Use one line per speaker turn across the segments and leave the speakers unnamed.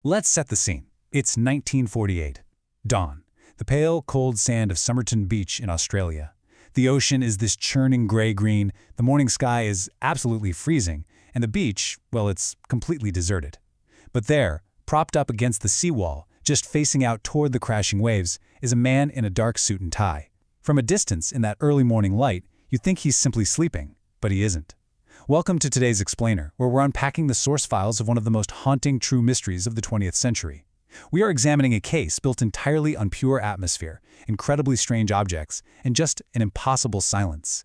Let's set the scene. It's 1948. Dawn. The pale, cold sand of Somerton Beach in Australia. The ocean is this churning gray-green, the morning sky is absolutely freezing, and the beach, well, it's completely deserted. But there, propped up against the seawall, just facing out toward the crashing waves, is a man in a dark suit and tie. From a distance, in that early morning light, you'd think he's simply sleeping, but he isn't. Welcome to today's Explainer, where we're unpacking the source files of one of the most haunting true mysteries of the 20th century. We are examining a case built entirely on pure atmosphere, incredibly strange objects, and just an impossible silence.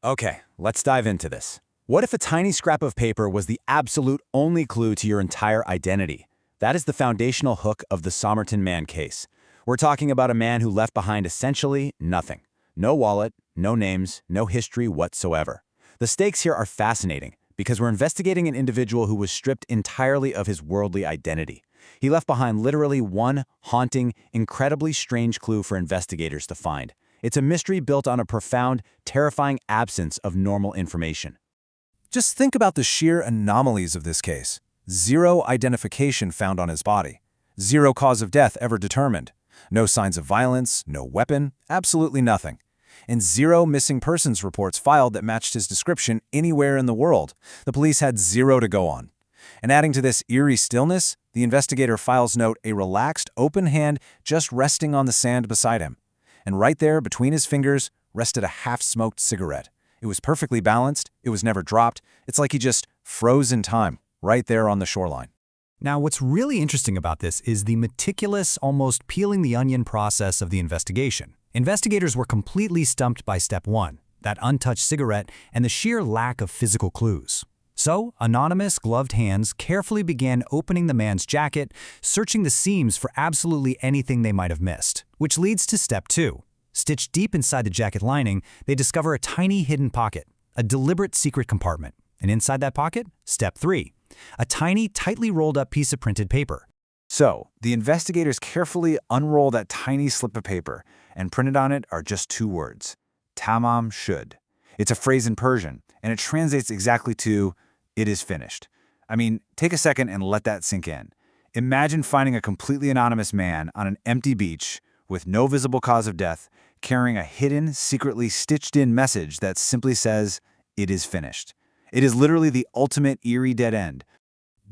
Okay, let's dive into this. What if a tiny scrap of paper was the absolute only clue to your entire identity? That is the foundational hook of the Somerton man case. We're talking about a man who left behind essentially nothing. No wallet, no names, no history whatsoever. The stakes here are fascinating because we're investigating an individual who was stripped entirely of his worldly identity. He left behind literally one haunting, incredibly strange clue for investigators to find. It's a mystery built on a profound, terrifying absence of normal information.
Just think about the sheer anomalies of this case. Zero identification found on his body. Zero cause of death ever determined. No signs of violence, no weapon, absolutely nothing. And zero missing persons reports filed that matched his description anywhere in the world. The police had zero to go on. And adding to this eerie stillness, the investigator files note a relaxed, open hand just resting on the sand beside him. And right there, between his fingers, rested a half-smoked cigarette. It was perfectly balanced, it was never dropped, it's like he just froze in time, right there on the shoreline.
Now, what's really interesting about this is the meticulous, almost peeling-the-onion process of the investigation. Investigators were completely stumped by step one, that untouched cigarette and the sheer lack of physical clues. So, anonymous, gloved hands carefully began opening the man's jacket, searching the seams for absolutely anything they might have missed. Which leads to step two. Stitched deep inside the jacket lining, they discover a tiny hidden pocket, a deliberate secret compartment. And inside that pocket, step three. A tiny, tightly rolled up piece of printed paper.
So, the investigators carefully unroll that tiny slip of paper, and printed on it are just two words, Tamam Shud. It's a phrase in Persian, and it translates exactly to, "It is finished." I mean, take a second and let that sink in. Imagine finding a completely anonymous man on an empty beach with no visible cause of death, carrying a hidden, secretly stitched-in message that simply says, "It is finished." It is literally the ultimate eerie dead end.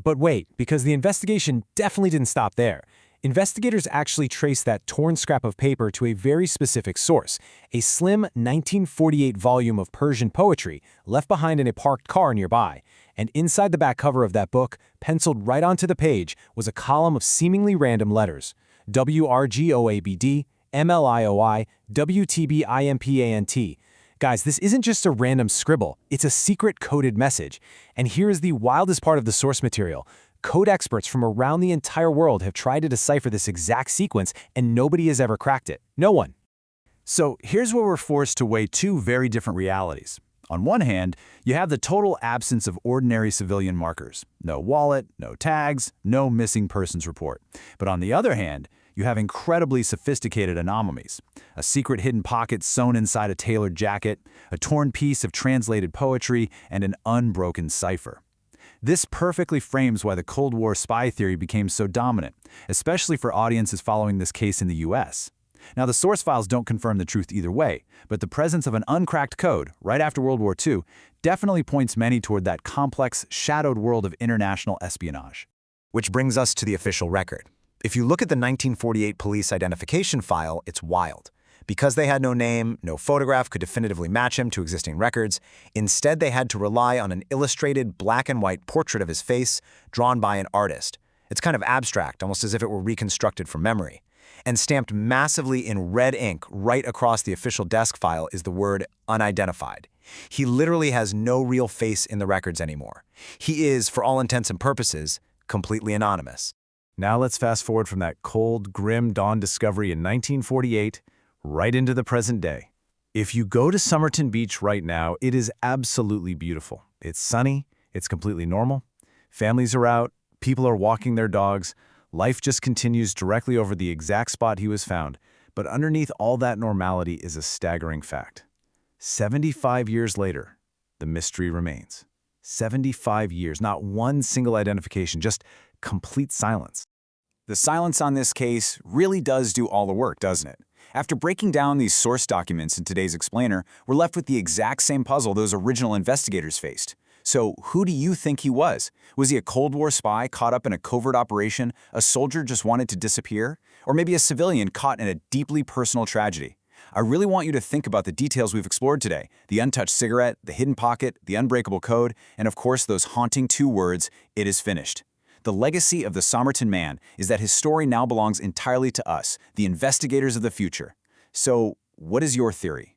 But wait, because the investigation definitely didn't stop there. Investigators actually traced that torn scrap of paper to a very specific source, a slim 1948 volume of Persian poetry left behind in a parked car nearby. And inside the back cover of that book, penciled right onto the page, was a column of seemingly random letters. WRGOABD, MLIOI, WTBIMPANT. Guys, this isn't just a random scribble, it's a secret coded message. And here's the wildest part of the source material. Code experts from around the entire world have tried to decipher this exact sequence, and nobody has ever cracked it. No one.
So here's where we're forced to weigh two very different realities. On one hand, you have the total absence of ordinary civilian markers. No wallet, no tags, no missing persons report. But on the other hand, you have incredibly sophisticated anomalies. A secret hidden pocket sewn inside a tailored jacket, a torn piece of translated poetry, and an unbroken cipher. This perfectly frames why the Cold War spy theory became so dominant, especially for audiences following this case in the US. Now, the source files don't confirm the truth either way, but the presence of an uncracked code right after World War II definitely points many toward that complex, shadowed world of international espionage.
Which brings us to the official record. If you look at the 1948 police identification file, it's wild. Because they had no name, no photograph could definitively match him to existing records. Instead, they had to rely on an illustrated black and white portrait of his face drawn by an artist. It's kind of abstract, almost as if it were reconstructed from memory. And stamped massively in red ink right across the official desk file is the word unidentified. He literally has no real face in the records anymore. He is, for all intents and purposes, completely anonymous.
Now let's fast forward from that cold, grim dawn discovery in 1948 right into the present day. If you go to Somerton Beach right now, it is absolutely beautiful. It's sunny, it's completely normal. Families are out, people are walking their dogs. Life just continues directly over the exact spot he was found. But underneath all that normality is a staggering fact. 75 years later, the mystery remains. 75 years, not one single identification, just complete silence.
The silence on this case really does do all the work, doesn't it? After breaking down these source documents in today's explainer, we're left with the exact same puzzle those original investigators faced. So who do you think he was? Was he a Cold War spy caught up in a covert operation, a soldier just wanted to disappear, or maybe a civilian caught in a deeply personal tragedy? I really want you to think about the details we've explored today: the untouched cigarette, the hidden pocket, the unbreakable code, and of course those haunting two words, "It is finished." The legacy of the Somerton man is that his story now belongs entirely to us, the investigators of the future. So, what is your theory?